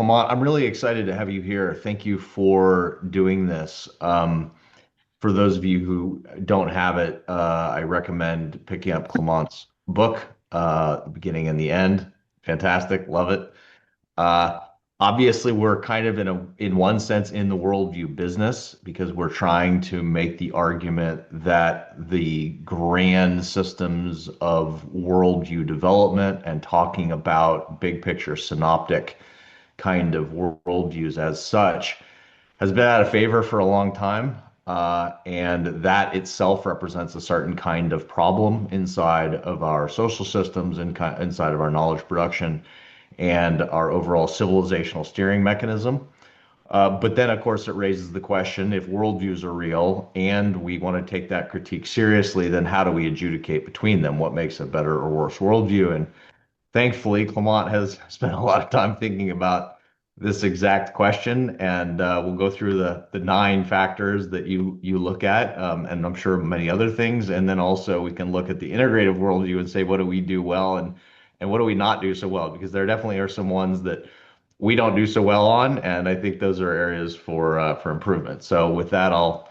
Clément, I'm really excited to have you here. Thank you for doing this. For those of you who don't have it, I recommend picking up Clément's book, The Beginning and the End. Fantastic, love it. Uh, Obviously, we're kind of in one sense, in the worldview business because we're trying to make the argument that the grand systems of worldview development and talking about big picture synoptic kind of worldviews as such has been out of favor for a long time. And that itself represents a certain kind of problem inside of our social systems and inside of our knowledge production and our overall civilizational steering mechanism. But then, of course, it raises the question, if worldviews are real and we want to take that critique seriously, then how do we adjudicate between them? What makes a better or worse worldview? And thankfully, Clement has spent a lot of time thinking about this exact question, and we'll go through the nine factors that you look at, and I'm sure many other things, and then also we can look at the integrative worldview and say what do we do well and what do we not do so well, because there definitely are some ones that we don't do so well on, and I think those are areas for improvement. So with that, I'll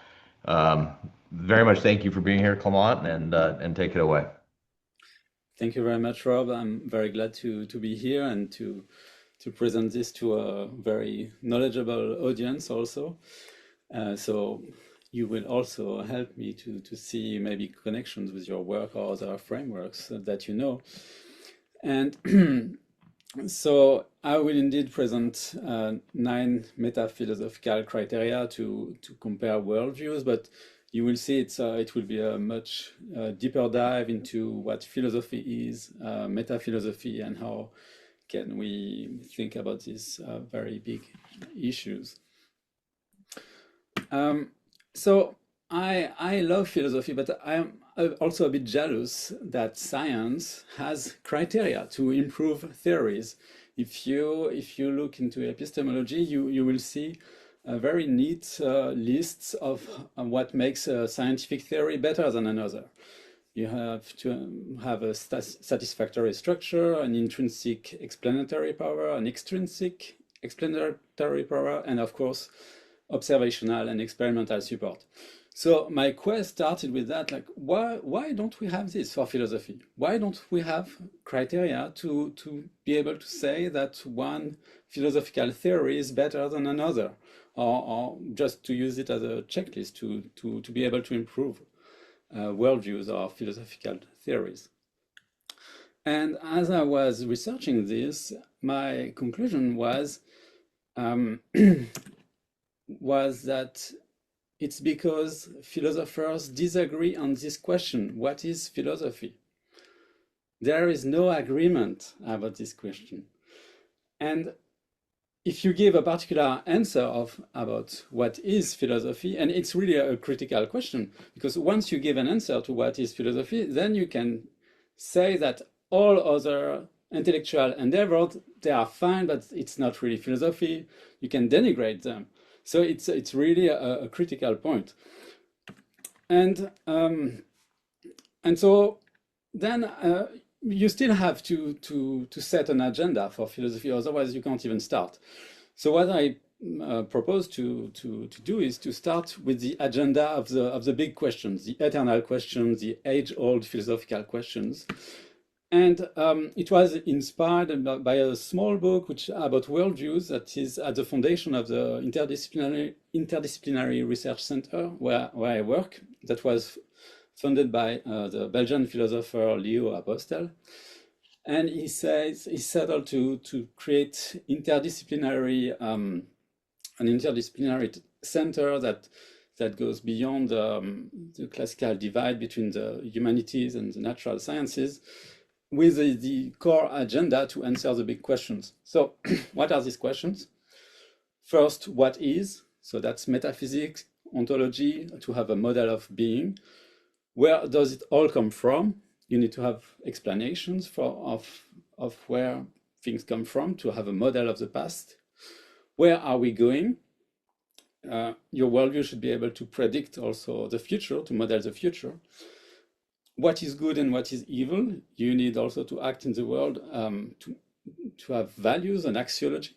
very much thank you for being here, Clement, and take it away. Thank you very much, Rob. I'm very glad to be here and to present this to a very knowledgeable audience also. So you will also help me to see maybe connections with your work or other frameworks that you know. And so I will indeed present nine meta-philosophical criteria to compare worldviews, but you will see it will be a much deeper dive into what philosophy is, meta-philosophy, and how can we think about these very big issues. So I love philosophy, but I'm also a bit jealous that science has criteria to improve theories. If you look into epistemology, you will see a very neat lists of what makes a scientific theory better than another. You have to have a satisfactory structure, an intrinsic explanatory power, an extrinsic explanatory power, and of course, observational and experimental support. So my quest started with that, like, why don't we have this for philosophy? Why don't we have criteria to be able to say that one philosophical theory is better than another, or just to use it as a checklist to be able to improve worldviews or philosophical theories? And as I was researching this, my conclusion um, was that it's because philosophers disagree on this question: what is philosophy? There is no agreement about this question. And if you give a particular answer about what is philosophy, and it's really a critical question, because once you give an answer to what is philosophy, then you can say that all other intellectual endeavors, they are fine, but it's not really philosophy. You can denigrate them. So it's really a critical point. And so then you still have to set an agenda for philosophy, otherwise you can't even start. So what I propose to do is to start with the agenda of the big questions, the eternal questions, the age-old philosophical questions. And it was inspired by a small book about worldviews that is at the foundation of the interdisciplinary research center where I work. That was funded by the Belgian philosopher Leo Apostel. And he says he settled to create an interdisciplinary center that goes beyond the classical divide between the humanities and the natural sciences, with the core agenda to answer the big questions. So what are these questions? First, what is? So that's metaphysics, ontology, to have a model of being. Where does it all come from? You need to have explanations of where things come from to have a model of the past. Where are we going? Your worldview should be able to predict also the future, to model the future. What is good and what is evil? You need also to act in the world to have values and axiology.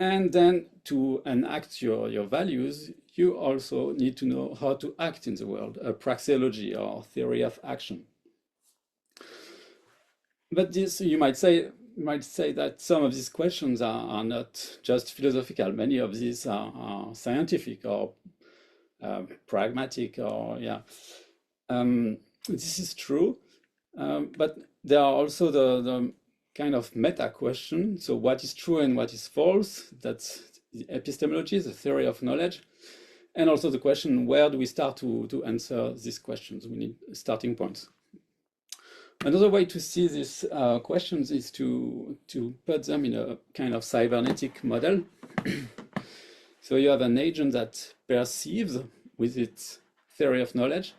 And then to enact your values, you also need to know how to act in the world, a praxeology or theory of action. But this, you might say that some of these questions are not just philosophical. Many of these are scientific or pragmatic, or yeah. This is true, but there are also the kind of meta question. So what is true and what is false? That's the epistemology, the theory of knowledge. And also the question, where do we start to answer these questions? We need starting points. Another way to see these questions is to put them in a kind of cybernetic model. So you have an agent that perceives with its theory of knowledge,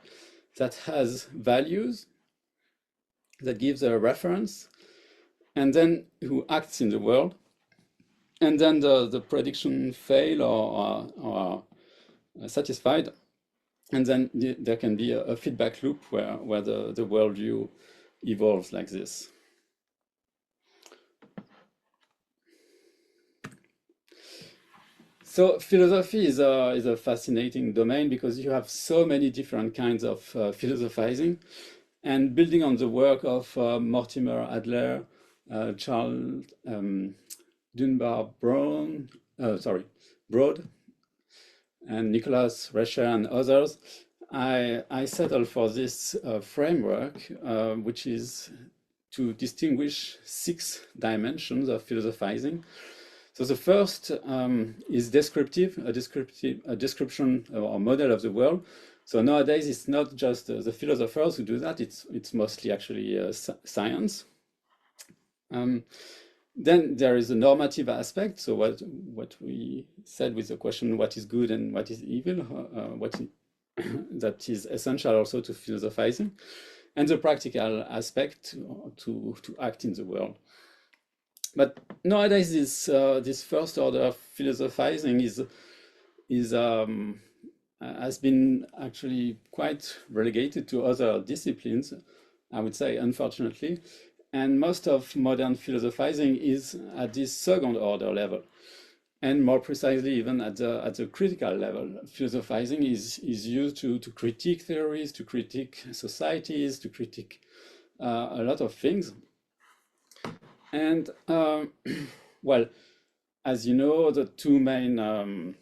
that has values, that gives a reference, and then who acts in the world. And then the prediction fail or satisfied. And then there can be a feedback loop where the worldview evolves like this. So philosophy is a fascinating domain because you have so many different kinds of philosophizing. And building on the work of Mortimer Adler, Charles Dunbar Broad, and Nicholas Rescher and others, I settled for this framework, which is to distinguish 6 dimensions of philosophizing. So the first is descriptive, a description or model of the world. So nowadays it's not just the philosophers who do that; it's mostly actually science. Then there is a normative aspect. So what we said with the question, what is good and what is evil, that is essential also to philosophizing, and the practical aspect to act in the world. But nowadays, this first order of philosophizing has been actually quite relegated to other disciplines, I would say, unfortunately. And most of modern philosophizing is at this second order level, and more precisely, even at the critical level. Philosophizing is used to critique theories, to critique societies, to critique a lot of things. And well, as you know, the 2 main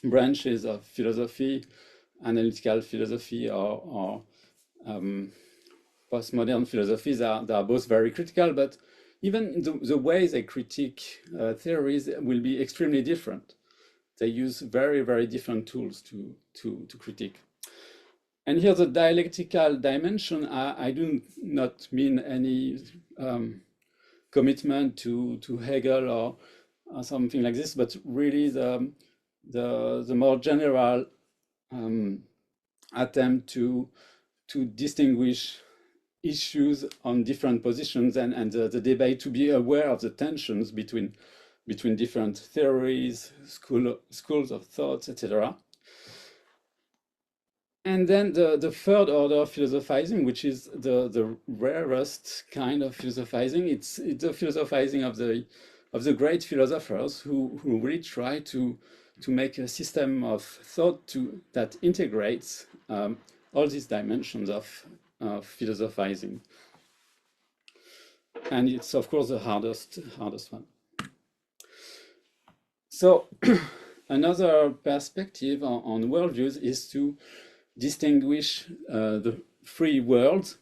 branches of philosophy, analytical philosophy or postmodern philosophies, they are both very critical, but even the way they critique theories will be extremely different. They use very, very different tools to critique. And here the dialectical dimension, I do not mean any commitment to Hegel or something like this, but really the more general attempt to distinguish issues on different positions, and the debate, to be aware of the tensions between different theories, schools of thoughts, etc. And then the third order of philosophizing, which is the rarest kind of philosophizing, it's the philosophizing of the great philosophers who really try to make a system of thought that integrates all these dimensions of philosophizing. And it's of course the hardest one. So another perspective on worldviews is to distinguish the 3 worlds.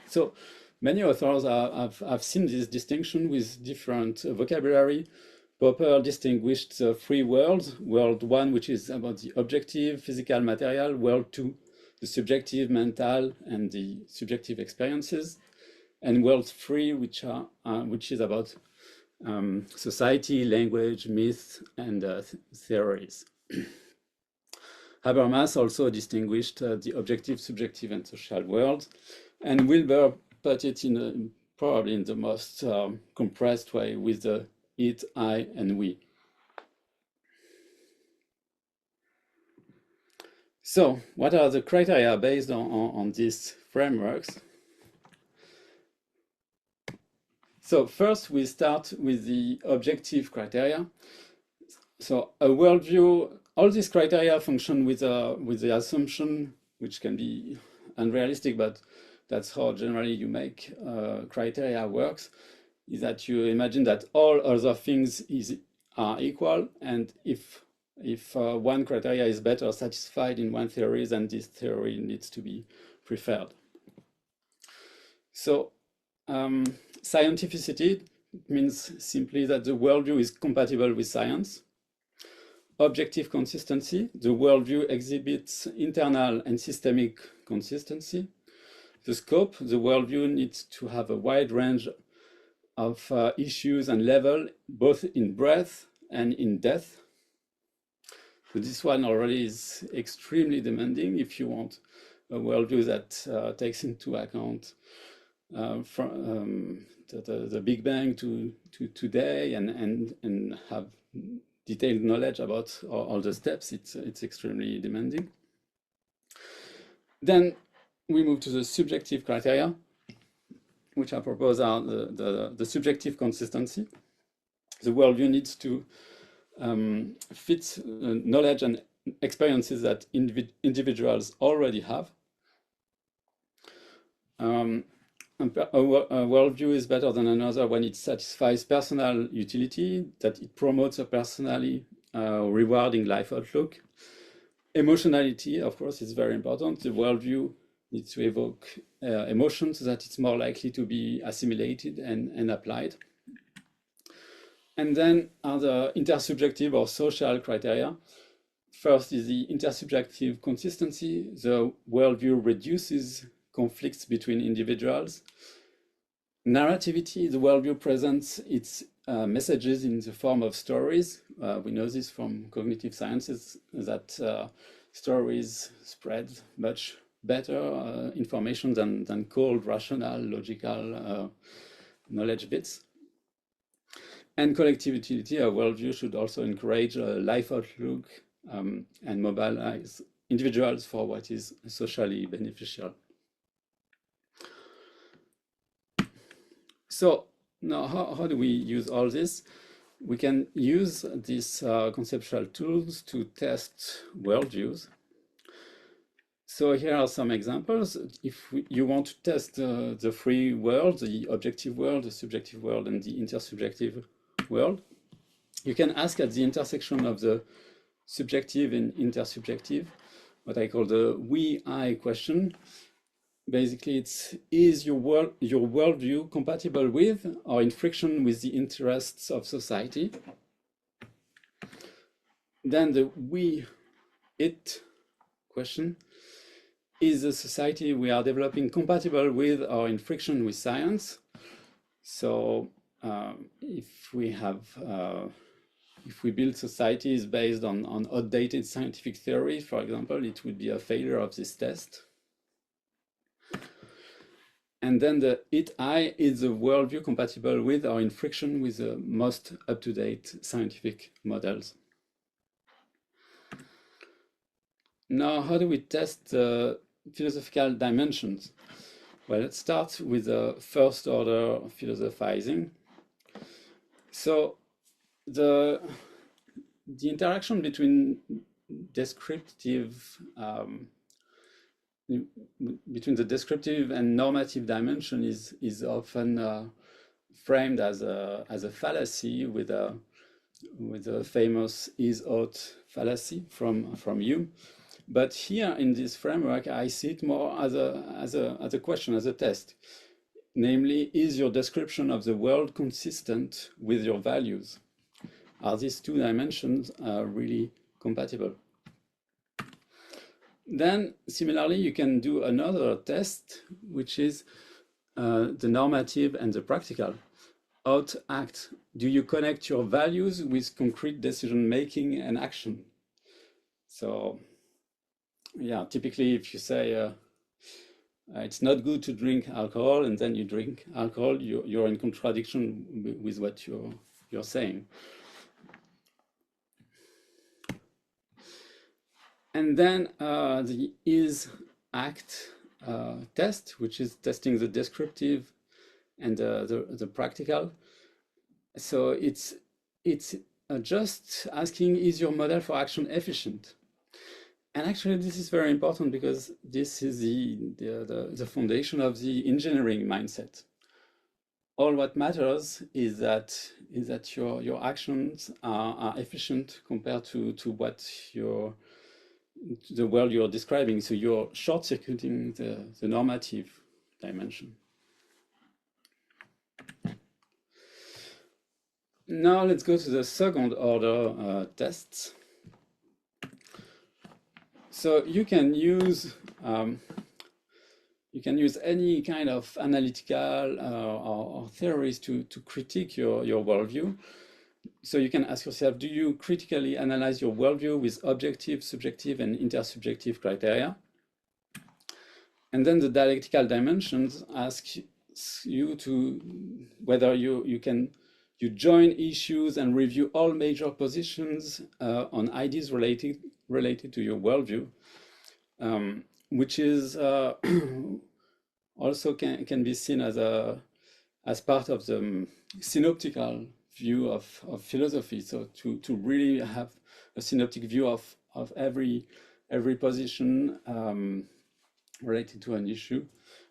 So many authors have seen this distinction with different vocabulary. Popper distinguished the 3 worlds: world 1, which is about the objective, physical, material; world 2, the subjective, mental, and the subjective experiences; and world 3, which is about society, language, myth, and theories. Habermas also distinguished the objective, subjective, and social worlds, and Wilber put it probably in the most compressed way with the it, I, and we. So, what are the criteria based on these frameworks? So first we start with the objective criteria. So a worldview, all these criteria function with the assumption, which can be unrealistic, but that's how generally you make criteria works, is that you imagine that all other things are equal, and if one criteria is better satisfied in one theory, then this theory needs to be preferred. So scientificity means simply that the worldview is compatible with science. Objective consistency, the worldview exhibits internal and systemic consistency. The scope, the worldview needs to have a wide range of issues and level, both in breadth and in depth. So this one already is extremely demanding if you want a worldview that takes into account from the Big Bang to today and have detailed knowledge about all the steps. It's extremely demanding. Then we move to the subjective criteria, which I propose are the subjective consistency. The worldview needs to fit knowledge and experiences that individuals already have. A worldview is better than another when it satisfies personal utility, that it promotes a personally rewarding life outlook. Emotionality, of course, is very important. The worldview needs to evoke emotions so that it's more likely to be assimilated and applied. And then are the intersubjective or social criteria. First is the intersubjective consistency. The worldview reduces conflicts between individuals. Narrativity, the worldview presents its messages in the form of stories. We know this from cognitive sciences, that stories spread much better information than cold, rational, logical knowledge bits. And collectivity, a worldview should also encourage a life outlook and mobilize individuals for what is socially beneficial. So now, how do we use all this? We can use these conceptual tools to test worldviews. So here are some examples. If you want to test the three worlds, the objective world, the subjective world, and the intersubjective world, you can ask at the intersection of the subjective and intersubjective what I call the we-I question. Basically, it's, is your worldview compatible with or in friction with the interests of society? Then the we-it question, is the society we are developing compatible with or in friction with science? So if we build societies based on outdated scientific theory, for example, it would be a failure of this test. And then the it-I is the worldview compatible with or in friction with the most up-to-date scientific models. Now, how do we test the philosophical dimensions? Well, let's start with the first order philosophizing. So the interaction between between the descriptive and normative dimension is often framed as a fallacy with a famous is-ought fallacy from Hume. But here in this framework, I see it more as a question, as a test. Namely, is your description of the world consistent with your values? Are these two dimensions really compatible? Then, similarly, you can do another test, which is the normative and the practical. How to act? Do you connect your values with concrete decision-making and action? So, yeah, typically if you say it's not good to drink alcohol and then you drink alcohol, you're in contradiction with what you're saying. And then the is-act test, which is testing the descriptive and the practical. So it's just asking, is your model for action efficient? And actually, this is very important because this is the foundation of the engineering mindset. All what matters is that your actions are efficient compared to what the world you're describing. So you're short-circuiting the normative dimension. Now let's go to the second order tests. So you can use any kind of analytical or theories to critique your worldview. So you can ask yourself, do you critically analyze your worldview with objective, subjective, and intersubjective criteria? And then the dialectical dimensions ask you to whether you join issues and review all major positions on ideas related to your worldview, which is also can be seen as part of the synoptical view of philosophy. So to really have a synoptic view of every position related to an issue,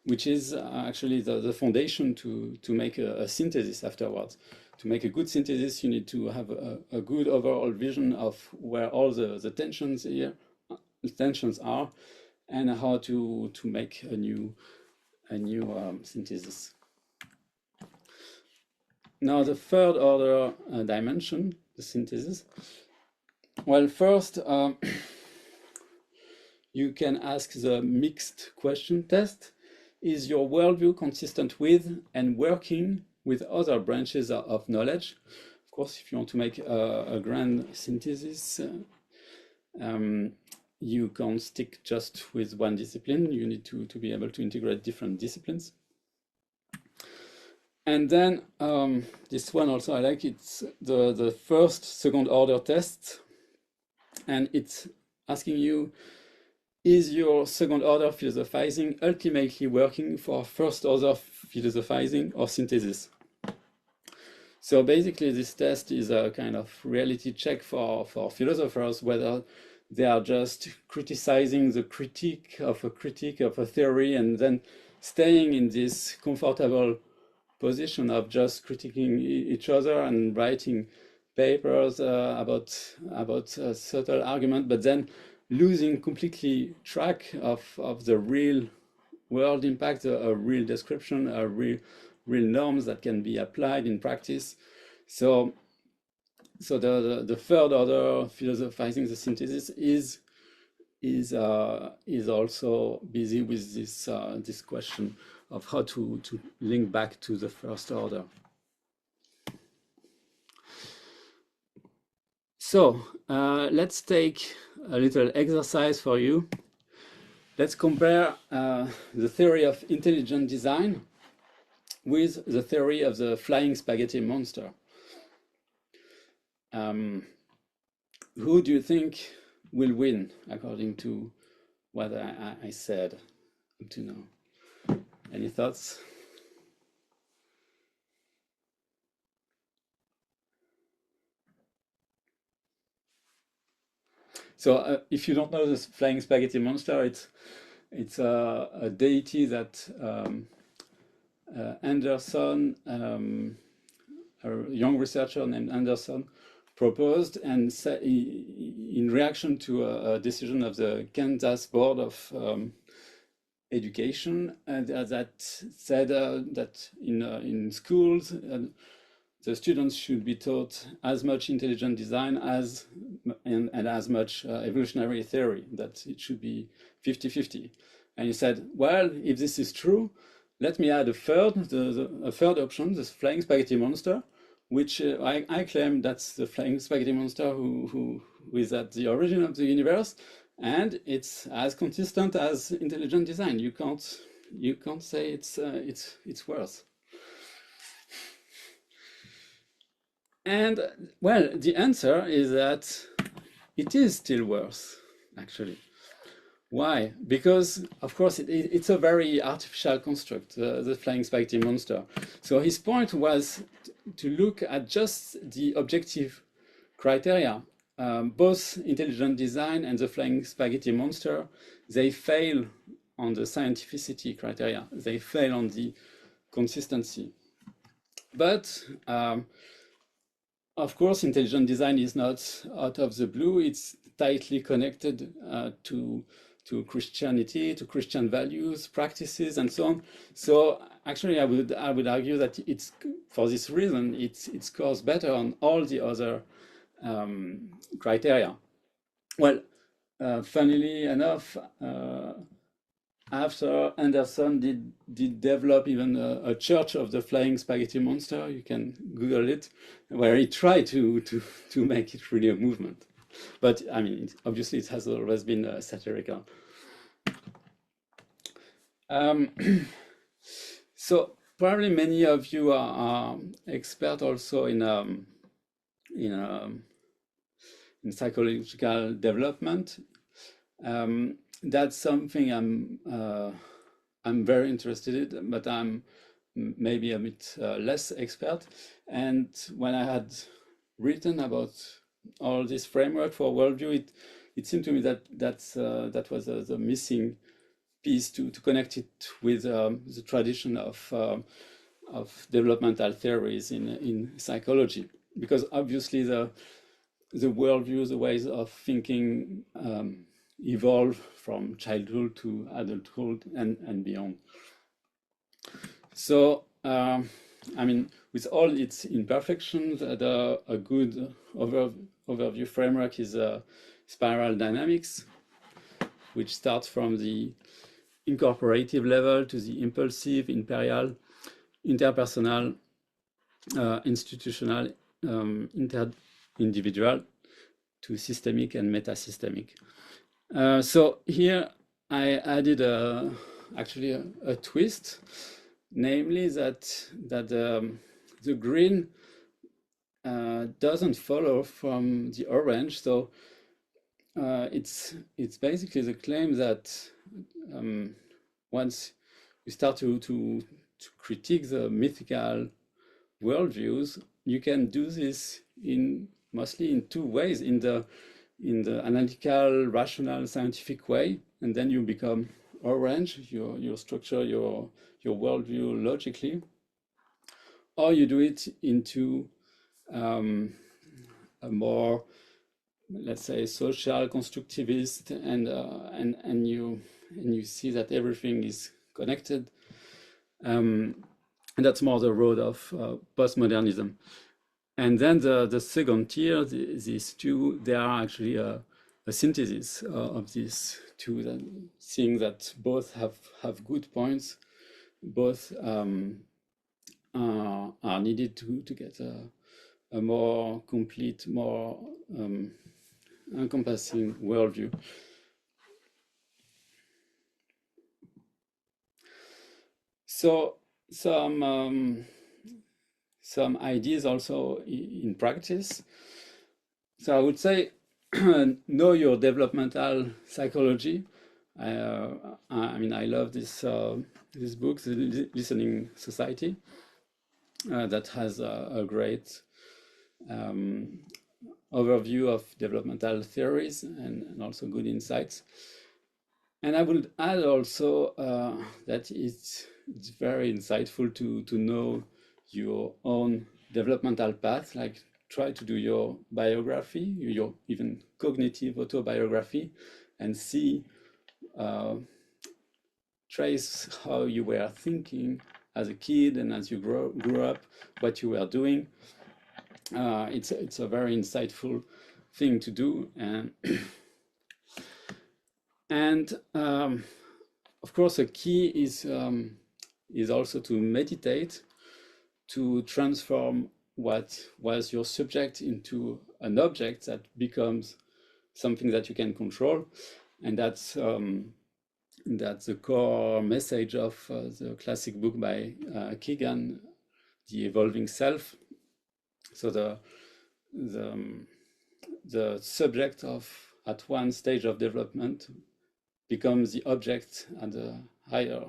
which is actually the foundation to make a synthesis afterwards. To make a good synthesis, you need to have a good overall vision of where all the tensions are, and how to make a new synthesis. Now the third order dimension, the synthesis. Well, first you can ask the mixed question test. Is your worldview consistent with and working with other branches of knowledge? Of course, if you want to make a grand synthesis, you can't stick just with one discipline. You need to be able to integrate different disciplines. And then this one also I like. It's the first second order test, and it's asking you, is your second order philosophizing ultimately working for first order philosophizing or synthesis? So basically this test is a kind of reality check for philosophers, whether they are just criticizing the critique of a theory and then staying in this comfortable position of just critiquing each other and writing papers about subtle argument, but then losing completely track of the real world impact, a real description, real norms that can be applied in practice. So the third order philosophizing the synthesis is also busy with this question of how to link back to the first order. So let's take a little exercise for you. Let's compare the theory of intelligent design with the theory of the flying spaghetti monster. Who do you think will win according to what I said up to now? Any thoughts? So if you don't know this flying spaghetti monster, it's a deity that Anderson, a young researcher named Anderson, proposed, and in reaction to a decision of the Kansas Board of Education that said that in schools the students should be taught as much intelligent design and as much evolutionary theory, that it should be 50-50. And he said, well, if this is true, let me add a third option, this flying spaghetti monster, which I claim that's the flying spaghetti monster who is at the origin of the universe, and it's as consistent as intelligent design. You can't say it's worse. And well, the answer is that it is still worse, actually. Why? Because, of course, it's a very artificial construct, the flying spaghetti monster. So his point was to look at just the objective criteria. Both intelligent design and the flying spaghetti monster, they fail on the scientificity criteria. They fail on the consistency. But of course, intelligent design is not out of the blue. It's tightly connected to Christianity, to Christian values, practices, and so on. So actually, I would argue that it's for this reason it scores better on all the other criteria. Well, funnily enough, after Anderson did develop even a church of the flying spaghetti monster, you can Google it, where he tried to make it really a movement. But I mean, obviously, it has always been satirical. Um, so probably many of you are expert also in, um, in psychological development. That's something I'm very interested in, but I'm maybe a bit less expert. And when I had written about all this framework for worldview, it seemed to me that that was the missing piece to connect it with the tradition of developmental theories in psychology, because obviously the worldview, the ways of thinking evolve from childhood to adulthood and beyond. So, I mean, with all its imperfections, a good overview framework is spiral dynamics, which starts from the incorporative level to the impulsive, imperial, interpersonal, institutional, inter-individual, to systemic and metasystemic. So here I added actually a twist, namely that the green doesn't follow from the orange. So it's basically the claim that once you start to critique the mythical worldviews, you can do this in mostly in two ways: in the analytical, rational, scientific way, and then you become orange. You structure your worldview logically, or you do it into a more, let's say, social constructivist, and you see that everything is connected. And that's more the road of postmodernism. And then the second tier, these two, they are actually a synthesis of these two, seeing that both have good points, both are needed to get a more complete, more encompassing worldview. So some ideas also in practice. So I would say know your developmental psychology. I mean, I love this book, The Listening Society, that has a great overview of developmental theories and also good insights. And I would add also that it's very insightful to know your own developmental path, like try to do your biography, your even cognitive autobiography, and see, trace how you were thinking as a kid and as you grew up, what you were doing. It's a very insightful thing to do, and of course a key is also to meditate, to transform what was your subject into an object that becomes something that you can control. And that's the core message of the classic book by Keegan, The Evolving Self. So the subject of at one stage of development becomes the object at the higher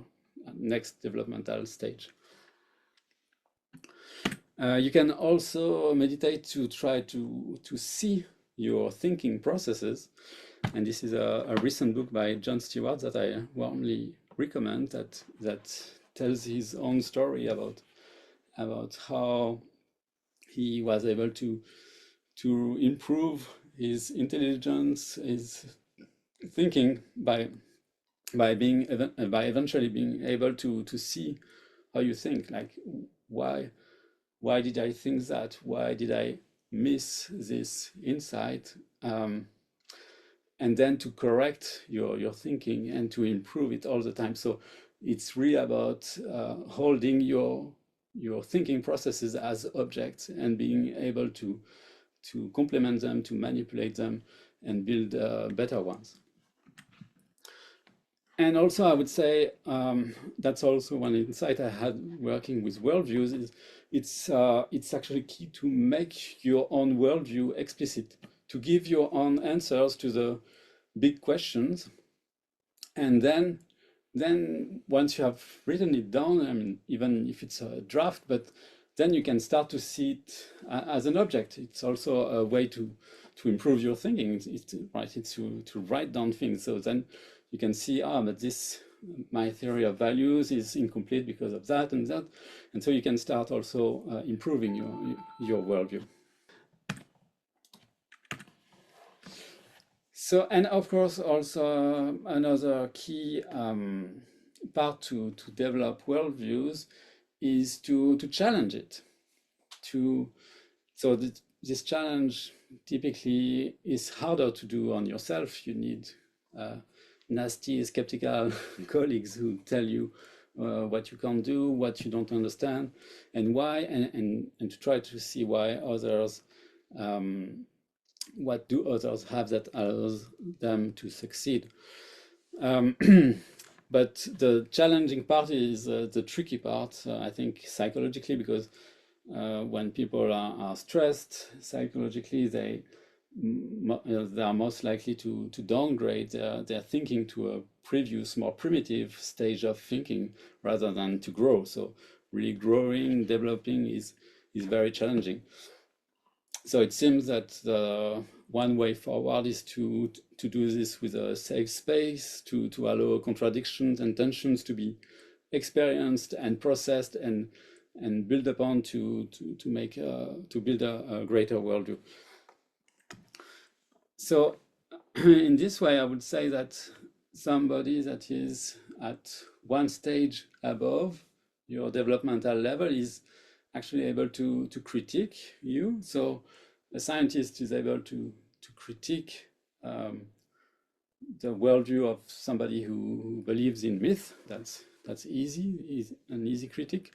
next developmental stage. You can also meditate to try to see your thinking processes. And this is a recent book by John Stewart that I warmly recommend, that tells his own story about how he was able to improve his intelligence, his thinking by eventually being able to see how you think, like why did I think that? Why did I miss this insight? And then to correct your thinking and to improve it all the time. So it's really about holding your thinking processes as objects and being able to complement them, to manipulate them, and build better ones. And also, I would say that's also one insight I had working with worldviews is it's actually key to make your own worldview explicit, to give your own answers to the big questions, and then once you have written it down, I mean, even if it's a draft, but then you can start to see it as an object. It's also a way to improve your thinking. It's right. It's to write down things. So then you can see, but this, my theory of values is incomplete because of that and that. And so you can start also improving your worldview. So, and of course, also another key part to develop worldviews is to challenge it. So this challenge typically is harder to do on yourself. You need nasty, skeptical colleagues who tell you what you can't do, what you don't understand, and why, and to try to see why others, what do others have that allows them to succeed. But the challenging part is the tricky part, I think, psychologically, because when people are stressed psychologically, they are most likely to downgrade their thinking to a previous, more primitive stage of thinking rather than to grow. So really growing, developing is very challenging. So it seems that the one way forward is to do this with a safe space, to allow contradictions and tensions to be experienced and processed and build upon to build a greater worldview. So in this way, I would say that somebody that is at one stage above your developmental level is actually able to critique you. So a scientist is able to critique the worldview of somebody who believes in myth. That's easy, is an easy critique.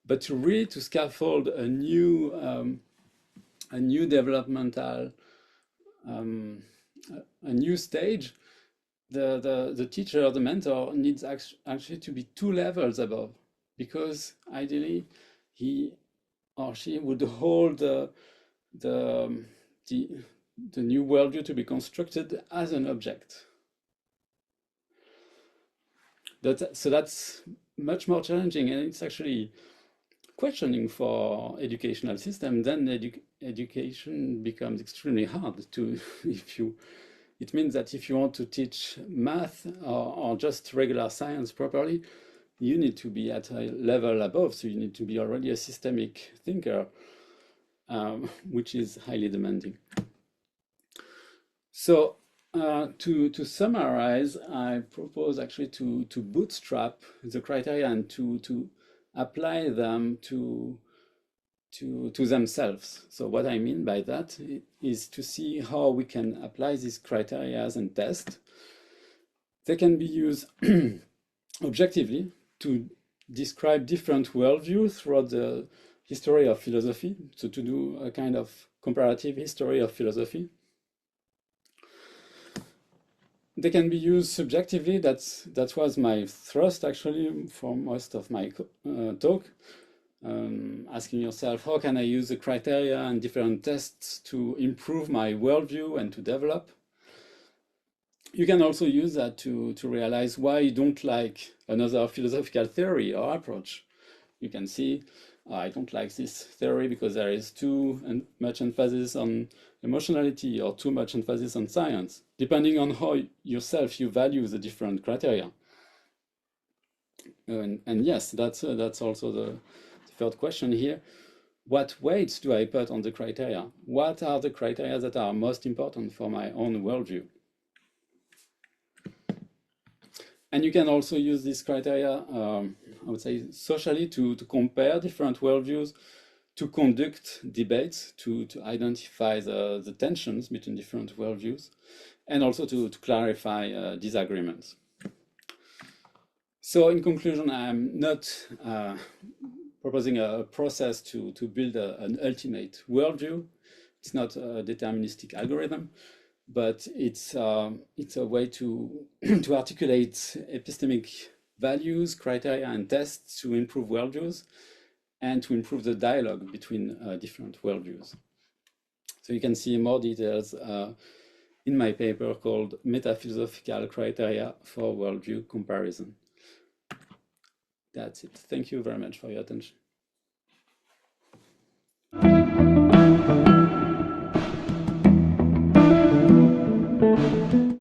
But to really to scaffold a new developmental a new stage, the teacher, the mentor needs actually to be 2 levels above, because ideally he or she would hold the new worldview to be constructed as an object. So that's much more challenging, and it's actually questioning for educational system. Then education becomes extremely hard to it means that if you want to teach math or just regular science properly, you need to be at a level above. So you need to be already a systemic thinker, which is highly demanding. So to summarize, I propose actually to bootstrap the criteria and to apply them to themselves. So what I mean by that is to see how we can apply these criteria and test. They can be used objectively to describe different worldviews throughout the history of philosophy. So to do a kind of comparative history of philosophy. They can be used subjectively. That was my thrust actually for most of my talk. Asking yourself, how can I use the criteria and different tests to improve my worldview and to develop? You can also use that to realize why you don't like another philosophical theory or approach. You can see, I don't like this theory because there is much emphasis on emotionality or too much emphasis on science, depending on how yourself you value the different criteria. And yes, that's also the third question here. What weights do I put on the criteria? What are the criteria that are most important for my own worldview? And you can also use this criteria, I would say, socially to compare different worldviews, to conduct debates, to identify the tensions between different worldviews, and also to clarify disagreements. So in conclusion, I'm not proposing a process to build an ultimate worldview. It's not a deterministic algorithm, but it's a way to to articulate epistemic values, criteria, and tests to improve worldviews and to improve the dialogue between different worldviews. So you can see more details in my paper called Metaphilosophical Criteria for Worldview Comparison. That's it. Thank you very much for your attention.